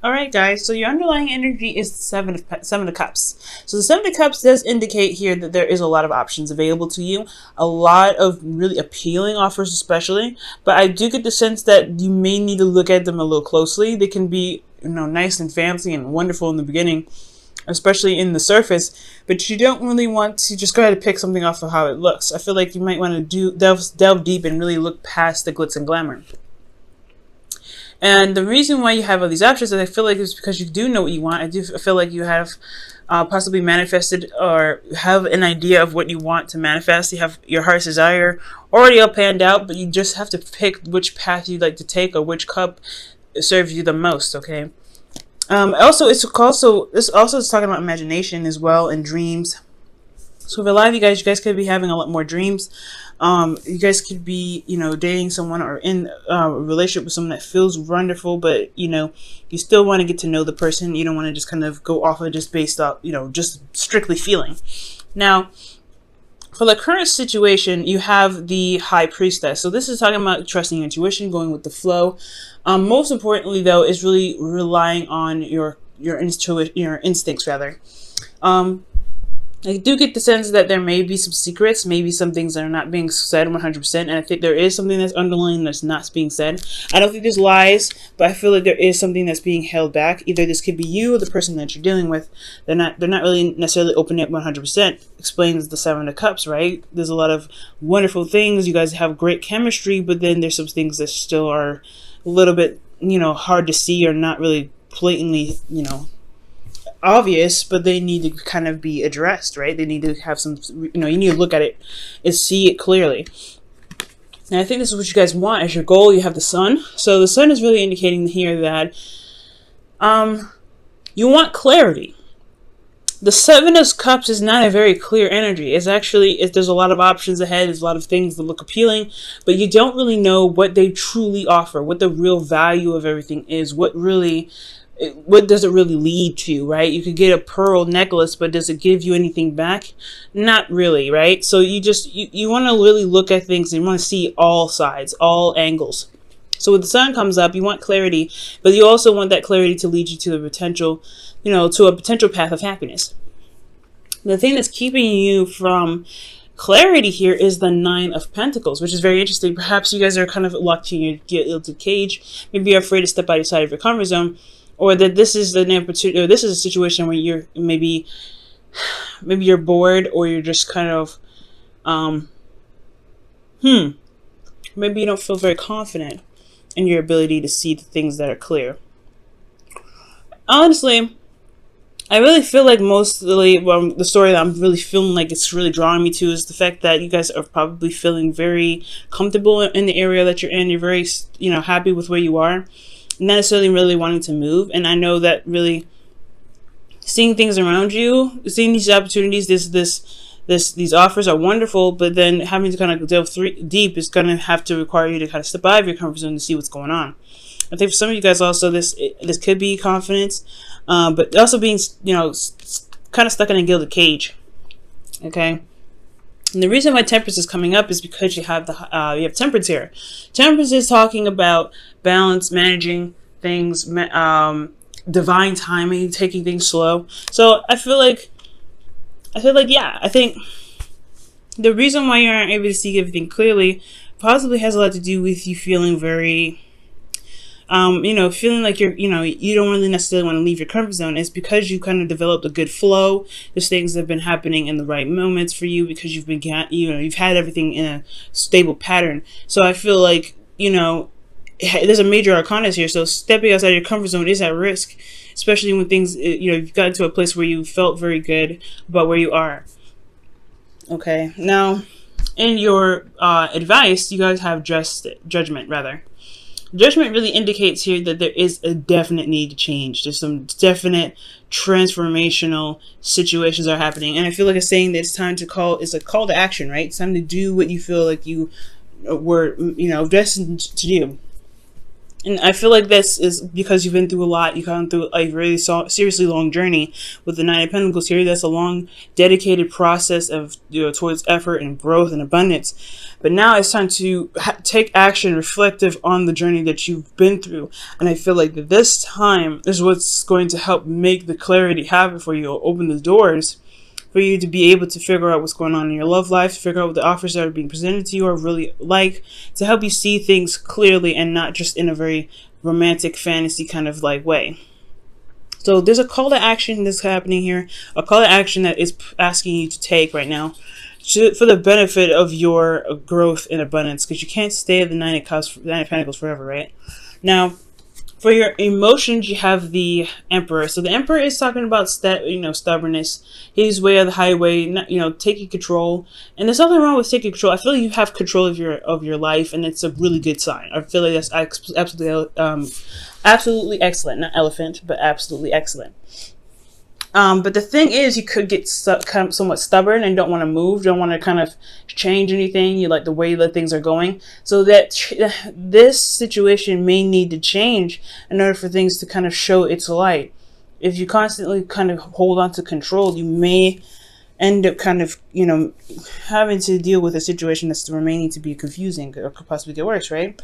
All right, guys. So your underlying energy is the seven of cups. So the seven of cups does indicate here that there is a lot of options available to you, a lot of really appealing offers, especially. But I do get the sense that you may need to look at them a little closely. They can be, nice and fancy and wonderful in the beginning, especially in the surface. But you don't really want to just go ahead and pick something off of how it looks. I feel like you might want to delve deep and really look past the glitz and glamour. And the reason why you have all these options, I feel like, is because you do know what you want. I feel like you have possibly manifested or have an idea of what you want to manifest. You have your heart's desire already all planned out, but you just have to pick which path you'd like to take or which cup serves you the most. Okay. This also is talking about imagination as well and dreams. So for a lot of you guys could be having a lot more dreams. You guys could be, dating someone or in a relationship with someone that feels wonderful, but, you still want to get to know the person. You don't want to just kind of go off of just based off, just strictly feeling. Now, for the current situation, you have the High Priestess. So this is talking about trusting your intuition, going with the flow. Most importantly, though, is really relying on your instincts, rather. I do get the sense that there may be some secrets, maybe some things that are not being said 100%, and I think there is something that's underlying that's not being said. I don't think there's lies, but I feel like there is something that's being held back. Either this could be you or the person that you're dealing with. They're not really necessarily opening up 100%. Explains the Seven of Cups, right? There's a lot of wonderful things. You guys have great chemistry, but then there's some things that still are a little bit, hard to see or not really blatantly, obvious, but they need to kind of be addressed, right? They need to have some, you need to look at it and see it clearly. And I think this is what you guys want as your goal. You have the Sun. So the Sun is really indicating here that you want clarity. The Seven of Cups is not a very clear energy. It's actually, there's a lot of options ahead. There's a lot of things that look appealing, but you don't really know what they truly offer, what the real value of everything is, what does it really lead to, right? You could get a pearl necklace, but does it give you anything back? Not really, right? So you want to really look at things and you want to see all sides, all angles. So when the Sun comes up, you want clarity, but you also want that clarity to lead you to the potential, to a potential path of happiness. The thing that's keeping you from clarity here is the Nine of Pentacles, which is very interesting. Perhaps you guys are kind of locked in your gilded cage. Maybe you're afraid to step outside of your comfort zone. Or that this is this is a situation where you're maybe you're bored, or you're just kind of maybe you don't feel very confident in your ability to see the things that are clear. Honestly, I really feel like the story that I'm really feeling like it's really drawing me to is the fact that you guys are probably feeling very comfortable in the area that you're in. You're very happy with where you are. Not necessarily really wanting to move. And I know that really seeing things around you, seeing these opportunities, these offers are wonderful, but then having to kind of delve deep is going to have to require you to kind of step out of your comfort zone to see what's going on. I think for some of you guys also, this could be confidence, but also being, kind of stuck in a gilded cage. Okay. And the reason why Temperance is coming up is because you have Temperance here. Temperance is talking about balance, managing things, divine timing, taking things slow. So I think the reason why you aren't able to see everything clearly possibly has a lot to do with you feeling very feeling like you don't really necessarily want to leave your comfort zone. Is because you kind of developed a good flow. There's things that have been happening in the right moments for you because you've had everything in a stable pattern. So I feel like, there's a major arcana here. So stepping outside your comfort zone is at risk, especially when things, you've gotten to a place where you felt very good about where you are. Okay. Now, in your advice, you guys have judgment, rather. Judgment really indicates here that there is a definite need to change. There's some definite transformational situations are happening. And I feel like it's saying that it's a call to action, right? It's time to do what you feel like you were, destined to do. And I feel like this is because you've been through a lot. You've gone through a really seriously long journey with the Nine of Pentacles here. That's a long, dedicated process of, you know, towards effort and growth and abundance. But now it's time to take action reflective on the journey that you've been through. And I feel like this time is what's going to help make the clarity happen for you, or open the doors for you to be able to figure out what's going on in your love life, figure out what the offers that are being presented to you are really like, to help you see things clearly and not just in a very romantic fantasy kind of like way. So there's a call to action that's happening here, a call to action that is asking you to take right now for the benefit of your growth and abundance, because you can't stay at the Nine of Cups, Nine of Pentacles forever, right? Now, for your emotions, you have the Emperor. So the Emperor is talking about stubbornness. His way of the highway, taking control. And there's nothing wrong with taking control. I feel like you have control of your life, and it's a really good sign. I feel like that's absolutely excellent. Not elephant, but absolutely excellent. But the thing is, you could get somewhat stubborn and don't want to move, don't want to kind of change anything. You like the way that things are going. So that this situation may need to change in order for things to kind of show its light. If you constantly kind of hold on to control, you may end up kind of, having to deal with a situation that's remaining to be confusing or could possibly get worse, right?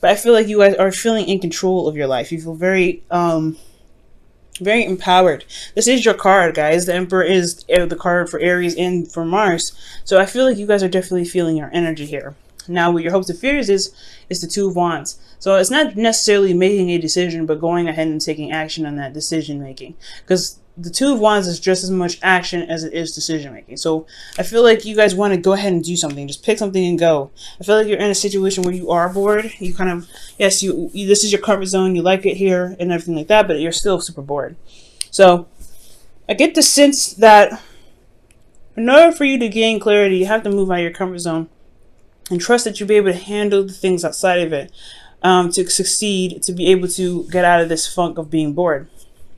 But I feel like you guys are feeling in control of your life. You feel very empowered. This is your card, guys. The Emperor is the card for Aries and for Mars. So I feel like you guys are definitely feeling your energy here. Now, what your hopes and fears is the Two of Wands. So it's not necessarily making a decision, but going ahead and taking action on that decision making. Because the Two of Wands is just as much action as it is decision making. So I feel like you guys want to go ahead and do something. Just pick something and go. I feel like you're in a situation where you are bored. You kind of, yes, this is your comfort zone. You like it here and everything like that, but you're still super bored. So I get the sense that in order for you to gain clarity, you have to move out of your comfort zone and trust that you'll be able to handle the things outside of it to succeed, to be able to get out of this funk of being bored.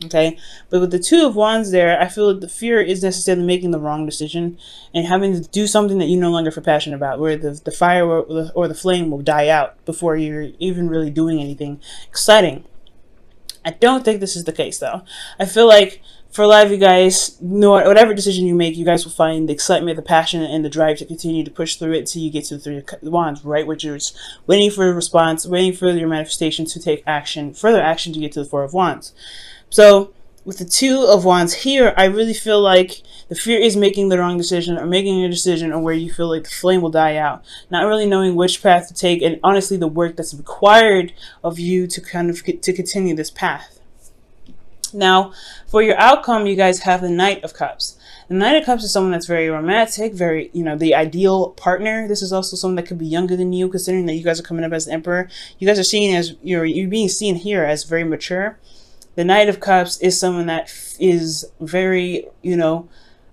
Okay, but with the Two of Wands there, I feel like the fear is necessarily making the wrong decision and having to do something that you no longer feel passionate about, where the fire or the flame will die out before you're even really doing anything exciting. I don't think this is the case, though. I feel like for a lot of you guys, whatever decision you make, you guys will find the excitement, the passion, and the drive to continue to push through it until you get to the Three of Wands, right? Which is waiting for a response, waiting for your manifestation to take action, further action to get to the Four of Wands. So with the Two of Wands here, I really feel like the fear is making the wrong decision, or making a decision on where you feel like the flame will die out, not really knowing which path to take, and honestly the work that's required of you to kind of to continue this path. Now, for your outcome, you guys have the Knight of Cups. The Knight of Cups is someone that's very romantic, very, the ideal partner. This is also someone that could be younger than you, considering that you guys are coming up as the Emperor. You guys are seen as, you're being seen here as very mature. The Knight of Cups is someone that is very,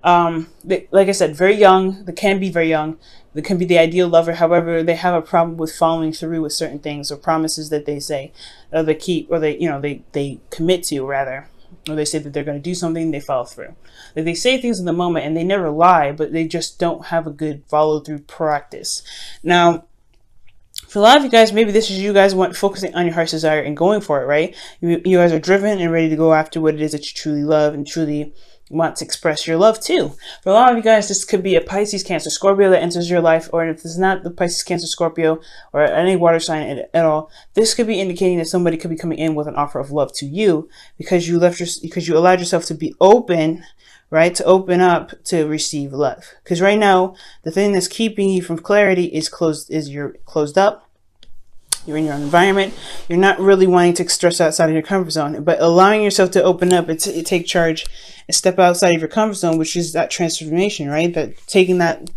like I said, very young. They can be very young. They can be the ideal lover. However, they have a problem with following through with certain things or promises that they say, or they keep, or they commit to, rather. Or they say that they're going to do something, they follow through. Like they say things in the moment and they never lie, but they just don't have a good follow through practice. Now, for a lot of you guys, maybe this is you guys focusing on your heart's desire and going for it, right? You guys are driven and ready to go after what it is that you truly love and truly want to express your love to. For a lot of you guys, this could be a Pisces, Cancer, Scorpio that enters your life, or if it's not the Pisces, Cancer, Scorpio, or any water sign at all, this could be indicating that somebody could be coming in with an offer of love to you because you allowed yourself to be open, right? To open up to receive love. Because right now, the thing that's keeping you from clarity is you're closed up. You're in your own environment. You're not really wanting to stress outside of your comfort zone, but allowing yourself to open up and take charge and step outside of your comfort zone, which is that transformation, right? That taking that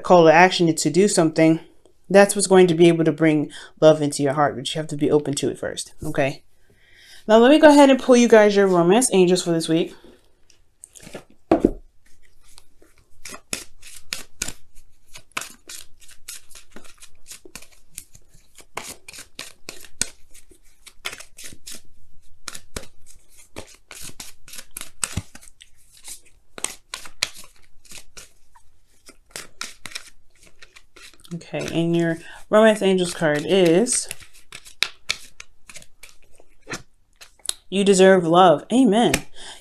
call to action to do something, that's what's going to be able to bring love into your heart, but you have to be open to it first, okay? Now let me go ahead and pull you guys your romance angels for this week. Okay, and your Romance Angels card is You deserve love. Amen.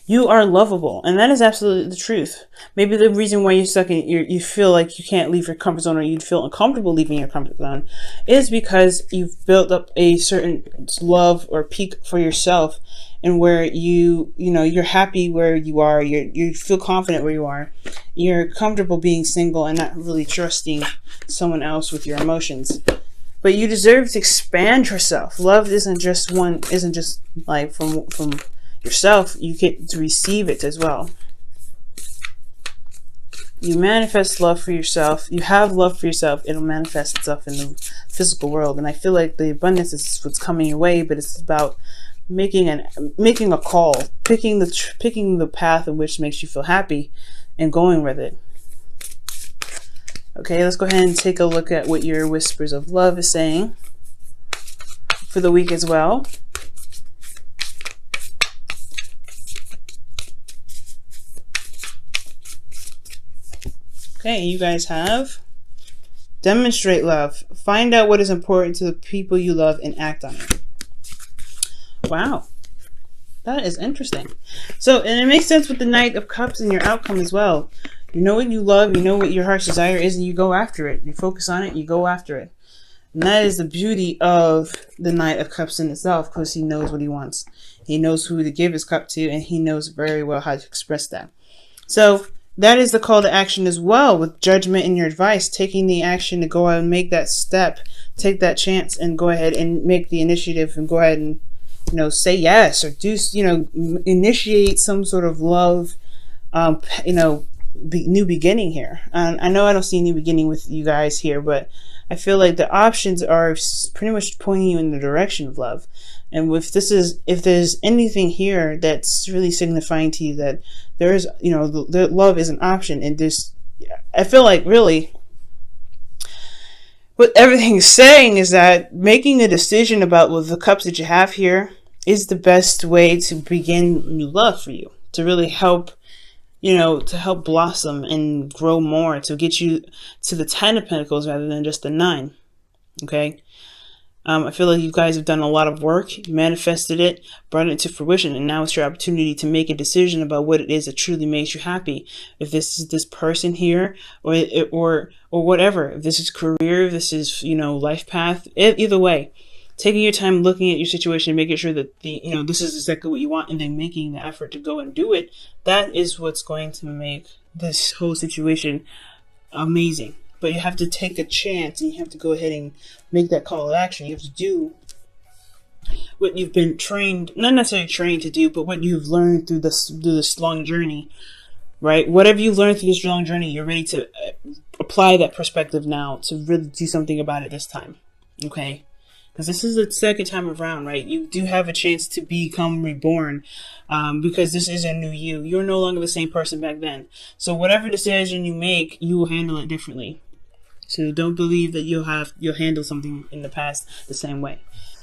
You are lovable. And that is absolutely the truth. Maybe the reason why you're stuck in you feel like you can't leave your comfort zone, or you feel uncomfortable leaving your comfort zone, is because you've built up a certain love or peak for yourself, and where you're happy where you are, you feel confident where you are. You're comfortable being single and not really trusting someone else with your emotions. But you deserve to expand yourself. Love isn't just like from yourself. You get to receive it as well. You manifest love for yourself. You have love for yourself. It'll manifest itself in the physical world. And I feel like the abundance is what's coming your way, but it's about making a call, picking the path in which makes you feel happy, and going with it. Okay, let's go ahead and take a look at what your whispers of love is saying for the week as well. Okay, you guys have demonstrate love. Find out what is important to the people you love and act on it. Wow. That is interesting. So, and it makes sense with the Knight of Cups and your outcome as well. You know what you love, you know what your heart's desire is, and you go after it. You focus on it, you go after it. And that is the beauty of the Knight of Cups in itself, because he knows what he wants. He knows who to give his cup to, and he knows very well how to express that. So that is the call to action as well, with judgment in your advice, taking the action to go out and make that step, take that chance, and go ahead and make the initiative, and go ahead and say yes, or do initiate some sort of love, new beginning here. I know I don't see a new beginning with you guys here, but I feel like the options are pretty much pointing you in the direction of love. And if there's anything here that's really signifying to you that there is, the love is an option, and this, I feel like really what everything's saying is that making a decision about the cups that you have here is the best way to begin new love for you, to really help to help blossom and grow more, to get you to the 10 of Pentacles rather than just the 9. Okay. I feel like you guys have done a lot of work, you manifested it, brought it to fruition, and now it's your opportunity to make a decision about what it is that truly makes you happy. If this is this person here, or whatever, if this is career, if this is life path, either way, taking your time, looking at your situation, making sure that this is exactly what you want, and then making the effort to go and do it. That is what's going to make this whole situation amazing. But you have to take a chance, and you have to go ahead and make that call to action. You have to do what you've been trained, not necessarily trained to do, but what you've learned through this long journey, right? Whatever you've learned through this long journey, you're ready to apply that perspective now to really do something about it this time, okay? Because this is the second time around, right? You do have a chance to become reborn, because this is a new you. You're no longer the same person back then. So whatever decision you make, you will handle it differently. So don't believe that you'll handle something in the past the same way.